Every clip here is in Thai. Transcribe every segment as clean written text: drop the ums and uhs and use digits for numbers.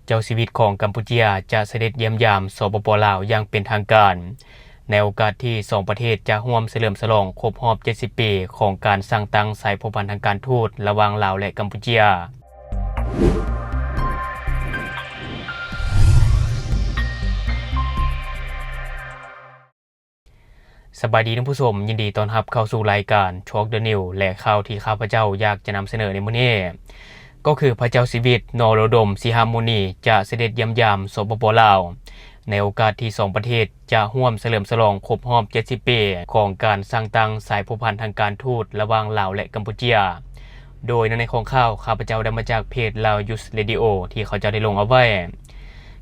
เจ้าชีวิตของกัมพูชีจะเสด็จเยี่ยมยามสปป.ลาวอย่างเป็นทางการในโอกาสที่สองประเทศจะร่วมเฉลิมฉลองครบรอบ70 ปีของการสร้างตั้งสายสัมพันธ์ทางการทูตระหว่างลาวและกัมพูชีสบายดีท่านผู้ชมยินดีต้อนรับเข้าสู่รายการ Talk the News และข่าวที่ข้าพเจ้าอยากจะนำเสนอในมื้อนี้ก็คือพระเจ้าชีวิตนโรดมสิหมุนีจะเสด็จเยี่ยมยามสปป.ลาวในโอกาสที่สองประเทศจะร่วมเฉลิมฉลองครบรอบ70 ปีของการสร้างตั้งสายสัมพันธ์ทางการทูตระหว่างลาวและกัมพูชีโดยในของข่าวข้าพเจ้าได้มาจากเพจ Lao Youth Radio ที่เขาจะได้ลงเอาไว้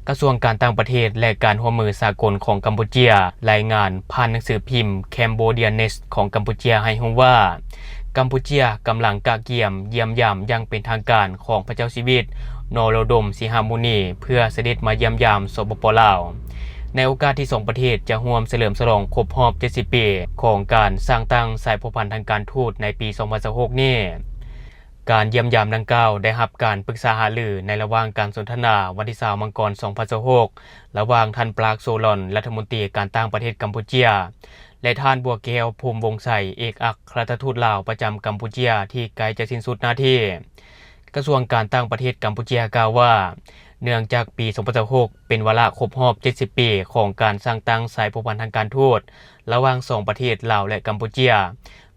กระทรวงการต่างประเทศและการร่วมมือสากลของกัมพูชีรายงานผ่านหนังสือพิมพ์ Cambodia Next ของกัมพูชีให้รู้ว่ากัมพูชีกำลังกะเกี่ยมเยี่ยมยามอย่างเป็นทางการของพระเจ้าชีวิตนโรดมสิหมุนีเพื่อเสด็จมาเยี่ยมยามสปป.ลาวในโอกาสที่สองประเทศจะร่วมเฉลิมฉลองครบรอบ70 ปีของการสร้างตั้งสายสัมพันธ์ทางการทูตในปี 2026 นี้การเยี่ยมยามดังกล่าวได้รับการปรึกษาหารือในระหว่างการสนทนาวันที่20 มังกร 2026 ระหว่างท่านปรากโซลอนรัฐมนตรีการต่างประเทศกัมพูชีและท่านบัวแก้วภูมิวงศ์ไสเอกอัครราชทูตลาวประจำกัมพูชีที่ใกล้จะสิ้นสุดหน้าที่กระทรวงการต่างประเทศกัมพูชีกล่าวว่าเนื่องจากปี 2026 เป็นวาระครบรอบ 70 ปีของการสร้างตั้งสายสัมพันธ์ทางการทูตระหว่างสองประเทศลาวและกัมพูชี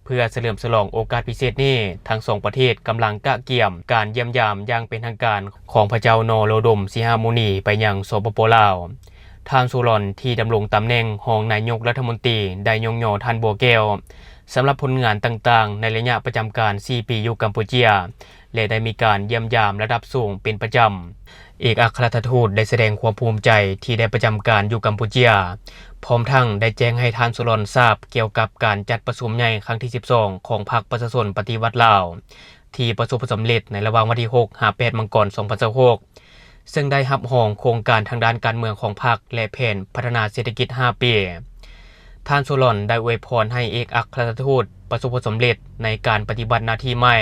เพื่อเฉลิมฉลองโอกาสพิเศษนี้ทั้งสองประเทศกำลังกะเกี่ยมการเยี่ยมยามอย่างเป็นทางการของพระเจ้านโรดมสิหมุนีไปยังสปป.ลาวท่านสุรนที่ดำรงตำแหน่งรองนายกรัฐมนตรีได้ยกย่อท่านบัวแก้วสำหรับผลงานต่างๆในระยะประจำการ 4 ปีอยู่กัมพูชีและได้มีการเยี่ยมยามระดับสูงเป็นประจำเอกอัครราชทูตได้แสดงความภูมิใจที่ได้ประจำการอยู่กัมพูชีพร้อมทั้งได้แจ้งให้ท่านสุรนทราบเกี่ยวกับการจัดประชุมใหญ่ครั้งที่ 12 ของพรรคประชาชนปฏิวัติลาวที่ประสบผลสำเร็จในระหว่างวันที่ 6-8 มังกร 2026 ซึ่งได้รับรองโครงการทางด้านการเมืองของพรรคและแผนพัฒนาเศรษฐกิจ 5 ปีท่านสุรนได้อวยพรให้เอกอัครราชทูตประสบผลสำเร็จในการปฏิบัติหน้าที่ใหม่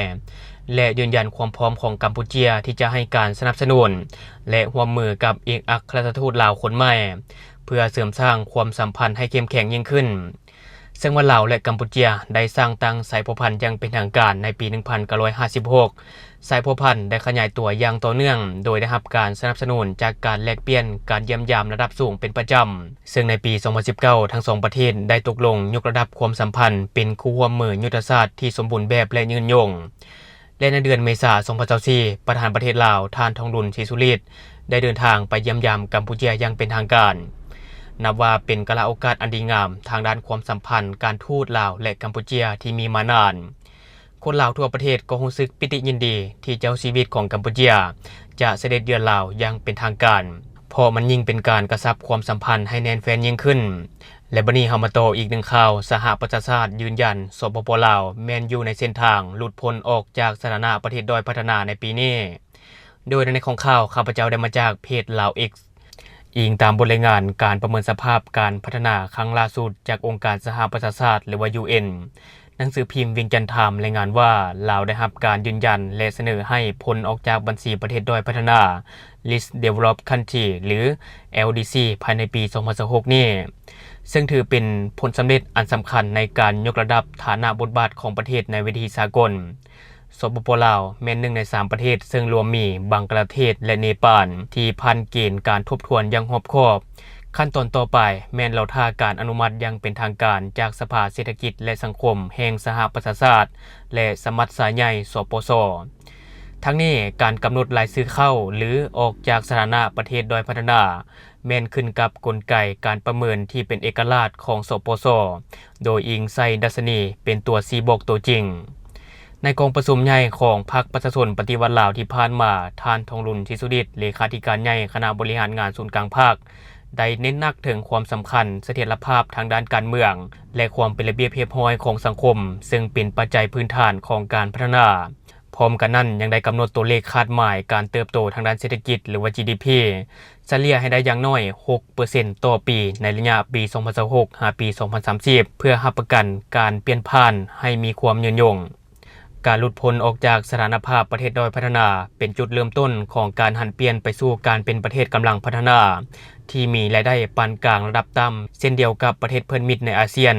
และยืนยันความพร้อมของกัมพูชีที่จะให้การสนับสนุนและร่วมมือกับเอกอัครราชทูตลาวคนใหม่เพื่อเสริมสร้างความสัมพันธ์ให้เข้มแข็งยิ่งขึ้นซึ่งว่าลาวและกัมพูชีได้สร้างตั้งสายสัมพันธ์อย่างเป็นทางการในปี 1956 สายสัมพันธ์ได้ขยายตัวอย่างต่อเนื่องโดยได้รับการสนับสนุนจากการแลกเปลี่ยนการเยี่ยมยามระดับสูงเป็นประจำซึ่งในปี 2019 ทั้งสองประเทศได้ตกลงยกระดับความสัมพันธ์เป็นคู่ร่วมมือยุทธศาสตร์ที่สมบูรณ์แบบและยืนยงและในเดือนเมษายน 2024 ประธานประเทศลาวท่านทองดุลศรีสุฤทธิ์ได้เดินทางไปเยี่ยมยามกัมพูชีอย่างเป็นทางการนับว่าเป็นกาลโอกาสอันดีงามทางด้านความสัมพันธ์การทูตลาวและกัมพูชีที่มีมานานคนลาวทั่วประเทศก็รู้สึกปิติยินดีที่เจ้าชีวิตของกัมพูชีจะเสด็จเยือนลาวอย่างเป็นทางการเพราะมันยิ่งเป็นการกระชับความสัมพันธ์ให้แน่นแฟ้นยิ่งขึ้นและบัดนี้เฮามาต่ออีกหนึ่งข่าวสหประชาชาติยืนยันสปป.ลาวแม่นอยู่ในเส้นทางหลุดพ้นออกจากสถานะประเทศด้อยพัฒนาในปีนี้โดยในของข่าวข้าพเจ้าได้มาจากเพจ Lao X อิงตามบทรายงานการประเมินสภาพการพัฒนาครั้งล่าสุดจากองค์การสหประชาชาติหรือว่า UN หนังสือพิมพ์เวียงจันทน์ไทม์รายงานว่าลาวได้รับการยืนยันและเสนอให้พ้นออกจากบัญชีประเทศด้อยพัฒนา List Developed Country หรือ LDC ภายในปี 2026 นี้ซึ่งถือเป็นผลสำเร็จอันสำคัญในการยกระดับฐานะบทบาทของประเทศในเวทีสากลสปป.ลาวแม่น1 ใน 3 ประเทศซึ่งรวมมีบังกลาเทศและเนปาลที่ผ่านเกณฑ์การทบทวนอย่างรอบคอบขั้นตอนต่อไปแม่นเราท่าการอนุมัติอย่างเป็นทางการจากสภาเศรษฐกิจและสังคมแห่งสหประชาชาติและสมัชชาใหญ่สปส.ทั้งนี้การกำหนดรายชื่อเข้าหรือออกจากสถานะประเทศด้อยพัฒนาแม่นขึ้นกับกลไกการประเมินที่เป็นเอกราชของสปส.โดยอิงใส่ดัชนีเป็นตัวชี้บอกตัวจริงในกองประชุมใหญ่ของพรรคประชาชนปฏิวัติลาวที่ผ่านมาท่านทองดุลศรีสุฤทธิ์เลขาธิการใหญ่คณะบริหารงานศูนย์กลางภาคได้เน้นหนักถึงความสำคัญเสถียรภาพทางด้านการเมืองและความเป็นระเบียบเรียบร้อยของสังคมซึ่งเป็นปัจจัยพื้นฐานของการพัฒนาพร้อมกันนั้นยังได้กำหนดตัวเลขคาดหมายการเติบโตทางด้านเศรษฐกิจหรือว่า GDP เฉลี่ยให้ได้อย่างน้อย 6% ต่อปีในระยะปี 2026 หาปี 2030 เพื่อรับประกันการเปลี่ยนผ่านให้มีความยืนยง การหลุดพ้นออกจากสถานภาพประเทศด้อยพัฒนาเป็นจุดเริ่มต้นของการหันเปลี่ยนไปสู่การเป็นประเทศกำลังพัฒนาที่มีรายได้ปานกลางระดับต่ำเช่นเดียวกับประเทศเพื่อนมิตรในอาเซียน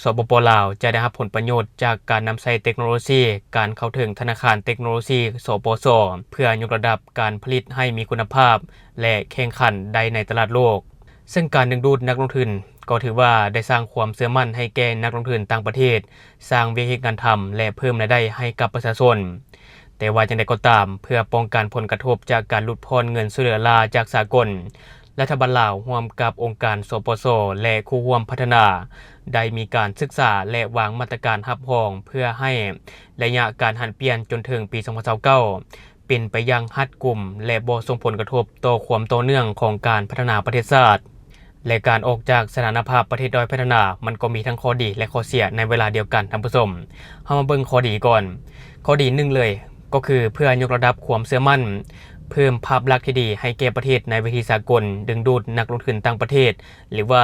สปป.ลาวจะได้รับผลประโยชน์จากการนำใช้เทคโนโลยีการเข้าถึงธนาคารเทคโนโลยีสปส.เพื่อยกระดับการผลิตให้มีคุณภาพและแข่งขันได้ในตลาดโลกซึ่งการดึงดูดนักลงทุนก็ถือว่าได้สร้างความเชื่อมั่นให้แก่นักลงทุนต่างประเทศสร้างวิธีการทำและเพิ่มรายได้ให้กับประชาชนแต่ว่าจังใดก็ตามเพื่อป้องกันผลกระทบจากการหลุดพ้นเงินช่วยเหลือลาจากสากลรัฐบาลลาวร่วมกับองค์การสปส.และคู่ร่วมพัฒนาได้มีการศึกษาและวางมาตรการรับรองเพื่อให้ระยะการหันเปลี่ยนจนถึงปี2029เป็นไปอย่างรัดกุมและบ่ส่งผลกระทบต่อความต่อเนื่องของการพัฒนาประเทศชาติและการออกจากสถานภาพประเทศด้อยพัฒนามันก็มีทั้งข้อดีและข้อเสียในเวลาเดียวกันท่านผู้ชมเฮามาเบิ่งข้อดีก่อนข้อดี1เลยก็คือเพื่อยกระดับความเชื่อมั่นเพิ่มภาพลักษณ์ที่ดีให้แก่ประเทศในเวทีสากลดึงดูดนักลงทุนต่างประเทศหรือว่า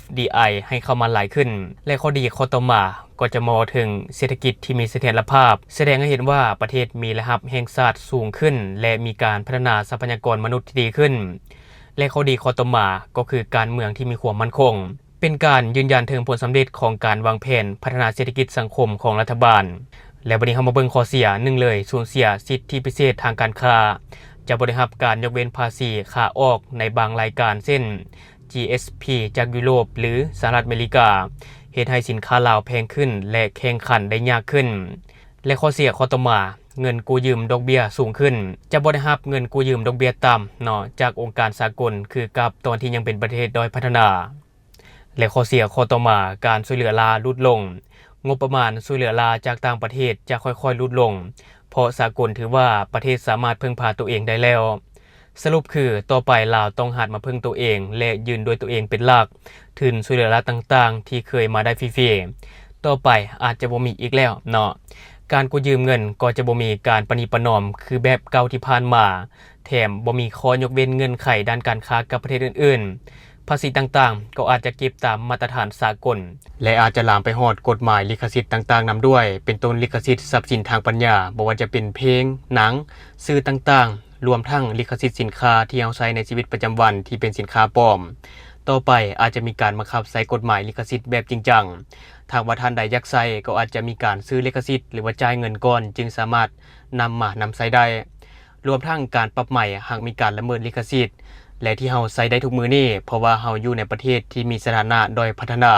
FDI ให้เข้ามาหลายขึ้นและข้อดีข้อต่อมาก็จะมองถึงเศรษฐกิจที่มีเสถียรภาพแสดงให้เห็นว่าประเทศมีระดับแห่งชาติสูงขึ้นและมีการพัฒนาทรัพยากรมนุษย์ที่ดีขึ้นและข้อดีข้อต่อมาก็คือการเมืองที่มีความมั่นคงเป็นการยืนยันถึงผลสำเร็จของการวางแผนพัฒนาเศรษฐกิจสังคมของรัฐบาลและวันนี้เรามาเบิ่งข้อเสีย1เลยสูญเสียสิทธิพิเศษทางการค้าจะบ่ได้รับการยกเว้นภาษีค่าออกในบางรายการเช่น GSP จากยุโรปหรือสหรัฐอเมริกาเฮ็ดให้สินค้าลาวแพงขึ้นและแข่งขันได้ยากขึ้นและข้อเสียข้อต่อมาเงินกู้ยืมดอกเบี้ยสูงขึ้นจะบ่ได้รับเงินกู้ยืมดอกเบี้ยต่ำเนาะจากองค์การสากลคือกับตอนที่ยังเป็นประเทศด้อยพัฒนาและข้อเสียข้อต่อมาการช่วยเหลือลาลดลงงบประมาณช่วยเหลือลาจากต่างประเทศจะค่อยๆลดลงเพราะสากลถือว่าประเทศสามารถพึ่งพาตัวเองได้แล้วสรุปคือต่อไปลาวต้องหัดมาพึ่งตัวเองและยืนด้วยตัวเองเป็นหลักทุนช่วยเหลือลาต่างๆที่เคยมาได้ฟรีๆต่อไปอาจจะบ่มีอีกแล้วเนาะการกู้ยืมเงินก็จะบ่มีการประนีประนอมคือแบบเก่าที่ผ่านมาแถมบ่มีข้อยกเว้นเงื่อนไขด้านการค้ากับประเทศอื่นๆภาษีต่างๆก็อาจจะเก็บตามมาตรฐานสากลและอาจจะลามไปฮอดกฎหมายลิขสิทธิ์ต่างๆนำด้วยเป็นต้นลิขสิทธิ์ทรัพย์สินทางปัญญาบ่ว่าจะเป็นเพลงหนังสื่อต่างๆรวมทั้งลิขสิทธิ์สินค้าที่เอาใช้ในชีวิตประจำวันที่เป็นสินค้าปลอมต่อไปอาจจะมีการบังคับใช้กฎหมายลิขสิทธิ์แบบจริงจังถ้าว่าท่านใดอยากใช้ก็อาจจะมีการซื้อลิขสิทธิ์หรือว่าจ่ายเงินก่อนจึงสามารถนำใช้ได้รวมทั้งการปรับใหม่หากมีการละเมิดลิขสิทธิ์และที่เฮาใช้ได้ทุกมื้อนี้เพราะว่าเฮาอยู่ในประเทศที่มีสถานะด้อยพัฒนา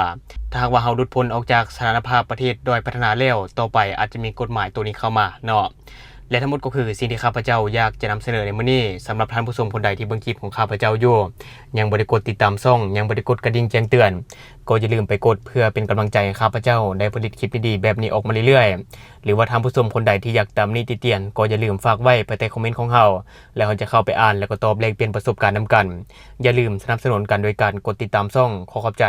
ถ้าหากว่าเฮาหลุดพ้นออกจากสถานภาพประเทศด้อยพัฒนาแล้วต่อไปอาจจะมีกฎหมายตัวนี้เข้ามาเนาะและทั้งหมดก็คือสิ่งที่ข้าพเจ้าอยากจะนำเสนอในมื้อนี้สำหรับท่านผู้ชมคนใดที่เบิ่งคลิปของข้าพเจ้าอยู่ยังบ่ได้กดติดตามช่องยังบ่ได้กดกระดิ่งแจ้งเตือนก็อย่าลืมไปกดเพื่อเป็นกำลังใจให้ข้าพเจ้าได้ผลิตคลิปดีๆแบบนี้ออกมาเรื่อยๆหรือว่าท่านผู้ชมคนใดที่อยากตามนี้ติเตียนก็อย่าลืมฝากไว้ใต้คอมเมนต์ของเฮาแล้วเฮาจะเข้าไปอ่านแล้วก็ตอบแลกเปลี่ยนประสบการณ์นำกันอย่าลืมสนับสนุนกันโดยการกดติดตามช่องขอขอบใจ